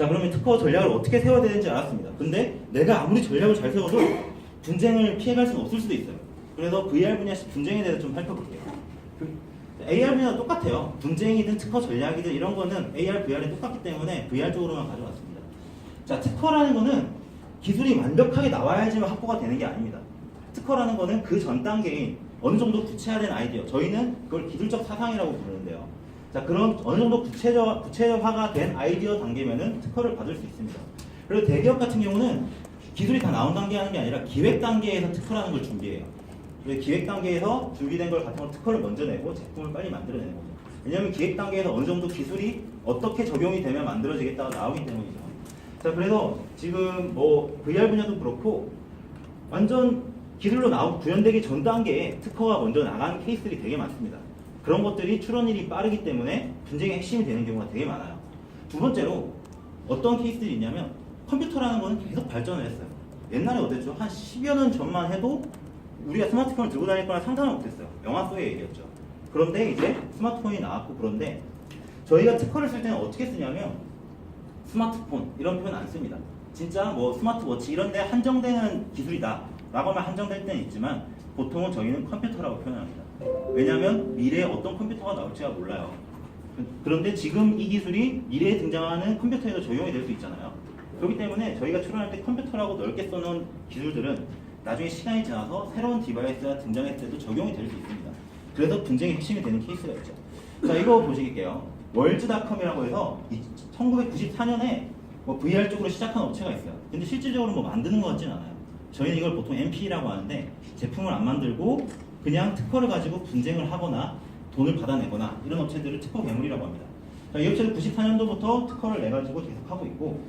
자, 그러면 특허 전략을 어떻게 세워야 되는지 알았습니다. 근데 내가 아무리 전략을 잘 세워도 분쟁을 피해갈 수는 없을 수도 있어요. 그래서 VR 분야 분쟁에 대해서 좀 살펴볼게요. AR 분야도 똑같아요. 분쟁이든 특허 전략이든 이런 거는 AR, VR이 똑같기 때문에 VR 쪽으로만 가져왔습니다. 자, 특허라는 거는 기술이 완벽하게 나와야지만 확보가 되는 게 아닙니다. 특허라는 거는 그 전 단계인 어느 정도 구체화된 아이디어, 저희는 그걸 기술적 사상이라고 부르는데요. 자, 그런 어느 정도 구체화가 된 아이디어 단계면은 특허를 받을 수 있습니다. 그리고 대기업 같은 경우는 기술이 다 나온 단계 하는 게 아니라 기획 단계에서 특허라는 걸 준비해요. 그래서 기획 단계에서 준비된 걸 같은 걸 특허를 먼저 내고 제품을 빨리 만들어내는 거죠. 왜냐하면 기획 단계에서 어느 정도 기술이 어떻게 적용이 되면 만들어지겠다가 나오기 때문이죠. 자, 그래서 지금 뭐 VR 분야도 그렇고 완전 기술로 구현되기 전 단계에 특허가 먼저 나가는 케이스들이 되게 많습니다. 그런 것들이 출원율이 빠르기 때문에 분쟁의 핵심이 되는 경우가 되게 많아요. 두 번째로 어떤 케이스들이 있냐면 컴퓨터라는 거는 계속 발전을 했어요. 옛날에 어땠죠? 한 10여 년 전만 해도 우리가 스마트폰을 들고 다닐 거나 상상을 못했어요. 영화 속의 얘기였죠. 그런데 이제 스마트폰이 나왔고 그런데 저희가 특허를 쓸 때는 어떻게 쓰냐면 스마트폰 이런 표현 안 씁니다. 진짜 뭐 스마트워치 이런 데 한정되는 기술이다 라고 하면 한정될 때는 있지만 보통은 저희는 컴퓨터라고 표현합니다. 왜냐하면 미래에 어떤 컴퓨터가 나올지가 몰라요. 그런데 지금 이 기술이 미래에 등장하는 컴퓨터에도 적용이 될 수 있잖아요. 그렇기 때문에 저희가 출원할 때 컴퓨터라고 넓게 써놓은 기술들은 나중에 시간이 지나서 새로운 디바이스가 등장했을 때도 적용이 될 수 있습니다. 그래서 분쟁의 핵심이 되는 케이스가 있죠. 자, 이거 보시게요. 월즈닷컴이라고 해서 1994년에 뭐 VR 쪽으로 시작한 업체가 있어요. 근데 실질적으로 뭐 만드는 것 같지는 않아요. 저희는 이걸 보통 NP라고 하는데 제품을 안 만들고 그냥 특허를 가지고 분쟁을 하거나 돈을 받아내거나 이런 업체들을 특허 괴물이라고 합니다. 자, 이 업체는 94년도부터 특허를 내가지고 계속하고 있고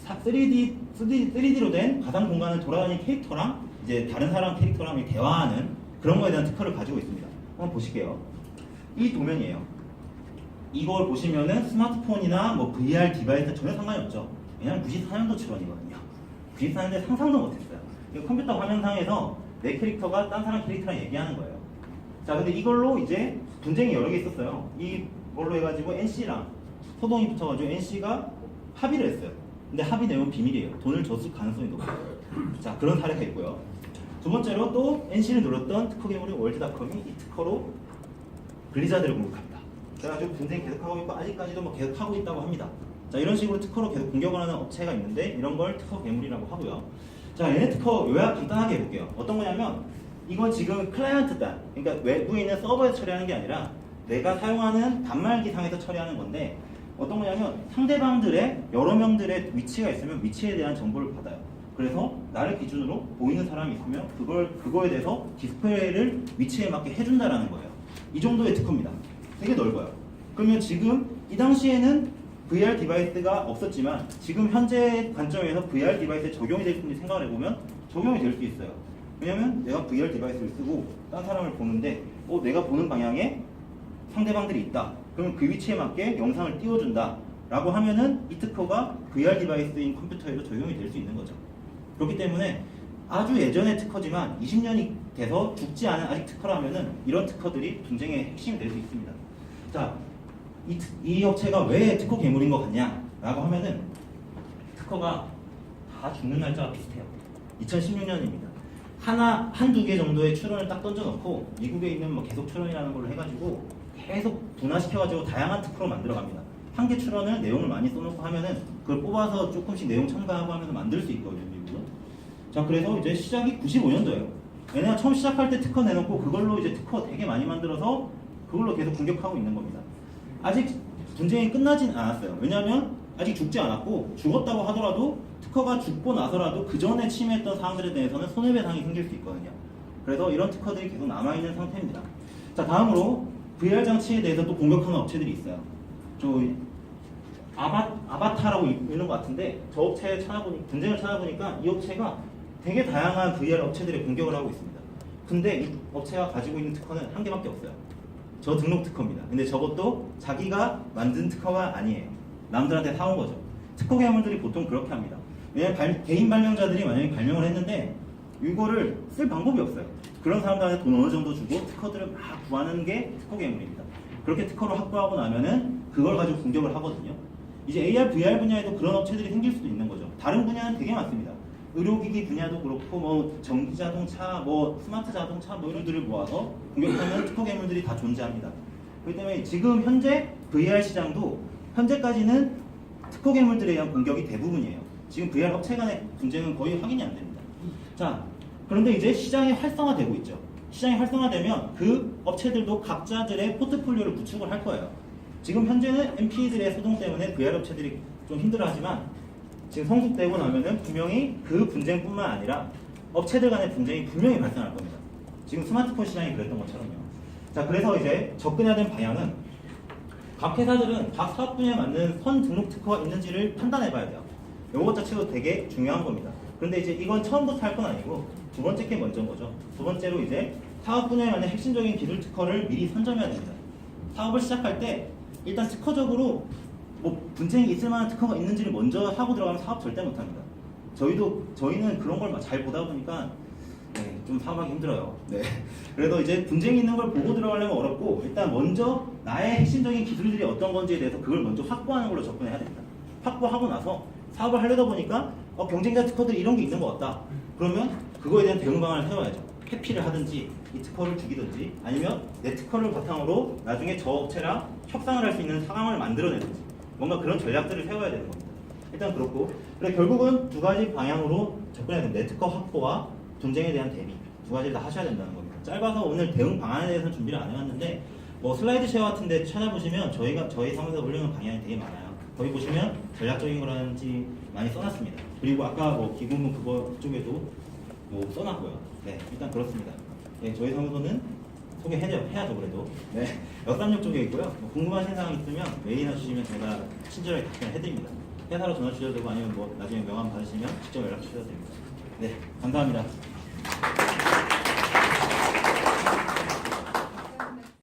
3D로 된 가상 공간을 돌아다니는 캐릭터랑 이제 다른 사람 캐릭터랑 대화하는 그런 거에 대한 특허를 가지고 있습니다. 한번 보실게요. 이 도면이에요. 이걸 보시면은 스마트폰이나 뭐 VR 디바이스 전혀 상관이 없죠. 왜냐면 94년도 출원이거든요. 94년도에 상상도 못했어요. 컴퓨터 화면상에서 내 캐릭터가 딴 사람 캐릭터랑 얘기하는 거예요. 자, 근데 이걸로 이제 분쟁이 여러 개 있었어요. 이걸로 해가지고 NC랑 소동이 붙어가지고 NC가 합의를 했어요. 근데 합의 내용은 비밀이에요. 돈을 줬을 가능성이 높아요. 자, 그런 사례가 있고요. 두 번째로 또 NC를 눌렀던 특허 괴물인 월드닷컴이 이 특허로 블리자드를 공격합니다. 그래가지고 분쟁 계속하고 있고 아직까지도 뭐 계속하고 있다고 합니다. 자, 이런 식으로 특허로 계속 공격을 하는 업체가 있는데 이런 걸 특허 괴물이라고 하고요. 자, 얘네 특허 요약 간단하게 해볼게요. 어떤 거냐면 이건 지금 클라이언트다. 그러니까 외부에 있는 서버에서 처리하는 게 아니라 내가 사용하는 단말기상에서 처리하는 건데 어떤 거냐면 상대방들의 여러 명들의 위치가 있으면 위치에 대한 정보를 받아요. 그래서 나를 기준으로 보이는 사람이 있으면 그거에 대해서 디스플레이를 위치에 맞게 해준다라는 거예요. 이 정도의 특허입니다. 되게 넓어요. 그러면 지금 이 당시에는 VR 디바이스가 없었지만 지금 현재 관점에서 VR 디바이스에 적용이 될 수 있는지 생각을 해보면 적용이 될 수 있어요. 왜냐면 내가 VR 디바이스를 쓰고 딴 사람을 보는데 내가 보는 방향에 상대방들이 있다. 그러면 그 위치에 맞게 영상을 띄워준다 라고 하면은 이 특허가 VR 디바이스인 컴퓨터에도 적용이 될 수 있는 거죠. 그렇기 때문에 아주 예전의 특허지만 20년이 돼서 죽지 않은 아직 특허라면은 이런 특허들이 분쟁의 핵심이 될 수 있습니다. 자, 이 업체가 왜 특허 괴물인 것 같냐 라고 하면은 특허가 다 죽는 날짜가 비슷해요. 2016년입니다. 한두 개 정도의 출원을 딱 던져놓고 미국에 있는 뭐 계속 출원이라는 걸로 해가지고 계속 분화시켜가지고 다양한 특허로 만들어갑니다. 한 개 출원을 내용을 많이 써놓고 하면은 그걸 뽑아서 조금씩 내용 첨가하고 하면서 만들 수 있거든요, 미국은. 자, 그래서 이제 시작이 95년도예요. 왜냐면 처음 시작할 때 특허 내놓고 그걸로 이제 특허 되게 많이 만들어서 그걸로 계속 공격하고 있는 겁니다. 아직 분쟁이 끝나진 않았어요. 왜냐하면 아직 죽지 않았고 죽었다고 하더라도 특허가 죽고 나서라도 그 전에 침해했던 사항들에 대해서는 손해배상이 생길 수 있거든요. 그래서 이런 특허들이 계속 남아있는 상태입니다. 자, 다음으로 VR 장치에 대해서 또 공격하는 업체들이 있어요. 아바타라고 있는 것 같은데 저 업체 분쟁을 찾아보니까 이 업체가 되게 다양한 VR 업체들의 공격을 하고 있습니다. 근데 이 업체가 가지고 있는 특허는 한 개밖에 없어요. 저 등록 특허입니다. 근데 저것도 자기가 만든 특허가 아니에요. 남들한테 사온 거죠. 특허 괴물들이 보통 그렇게 합니다. 왜냐면 개인 발명자들이 만약에 발명을 했는데 이거를 쓸 방법이 없어요. 그런 사람들한테 돈 어느 정도 주고 특허들을 막 구하는 게 특허 괴물입니다. 그렇게 특허를 확보하고 나면은 그걸 가지고 공격을 하거든요. 이제 AR, VR 분야에도 그런 업체들이 생길 수도 있는 거죠. 다른 분야는 되게 많습니다. 의료기기 분야도 그렇고 뭐 전기자동차, 뭐 스마트 자동차 뭐 이런들을 모아서 공격하는 특허 괴물들이 다 존재합니다. 그렇기 때문에 지금 현재 VR 시장도 현재까지는 특허 괴물들에 의한 공격이 대부분이에요. 지금 VR 업체 간의 분쟁은 거의 확인이 안 됩니다. 자, 그런데 이제 시장이 활성화되고 있죠. 시장이 활성화되면 그 업체들도 각자들의 포트폴리오를 구축을 할 거예요. 지금 현재는 MP들의 소송 때문에 VR 업체들이 좀 힘들어하지만 지금 성숙되고 나면은 분명히 그 분쟁뿐만 아니라 업체들 간의 분쟁이 분명히 발생할 겁니다. 지금 스마트폰 시장이 그랬던 것처럼요. 자, 그래서 이제 접근해야 되는 방향은 각 회사들은 각 사업 분야에 맞는 선 등록 특허가 있는지를 판단해 봐야 돼요. 이것 자체도 되게 중요한 겁니다. 그런데 이제 이건 처음부터 할 건 아니고 두 번째 게 먼저인 거죠. 두 번째로 이제 사업 분야에 맞는 핵심적인 기술 특허를 미리 선점해야 됩니다. 사업을 시작할 때 일단 특허적으로 뭐 분쟁이 있을 만한 특허가 있는지를 먼저 하고 들어가면 사업 절대 못합니다. 저희는 그런 걸 잘 보다 보니까 네, 좀 사업하기 힘들어요. 네. 그래도 이제 분쟁이 있는 걸 보고 들어가려면 어렵고 일단 먼저 나의 핵심적인 기술들이 어떤 건지에 대해서 그걸 먼저 확보하는 걸로 접근해야 됩니다. 확보하고 나서 사업을 하려다 보니까 경쟁자 특허들이 이런 게 있는 것 같다. 그러면 그거에 대한 대응 방안을 세워야죠. 회피를 하든지 이 특허를 죽이든지 아니면 내 특허를 바탕으로 나중에 저 업체랑 협상을 할 수 있는 상황을 만들어내든지 뭔가 그런 전략들을 세워야 되는 겁니다. 일단 그렇고 그래 결국은 두 가지 방향으로 접근해야 됩니다. 내 특허 확보와 분쟁에 대한 대비 두 가지를 다 하셔야 된다는 겁니다. 짧아서 오늘 대응 방안에 대해서는 준비를 안 해왔는데 뭐 슬라이드 쉐어 같은 데 찾아보시면 저희 사무에서 올리는 방향이 되게 많아요. 거기 보시면 전략적인 거라든지 많이 써놨습니다. 그리고 아까 뭐 기본문 그거 쪽에도 뭐 써놨고요. 네, 일단 그렇습니다. 네, 저희 사무소는 소개해야죠 그래도. 네, 역삼역 쪽에 있고요. 뭐 궁금하신 사항 있으면 메일이나 주시면 제가 친절하게 답변해드립니다. 회사로 전화 주셔도 되고 아니면 뭐 나중에 명함 받으시면 직접 연락 주셔도 됩니다. 네, 감사합니다.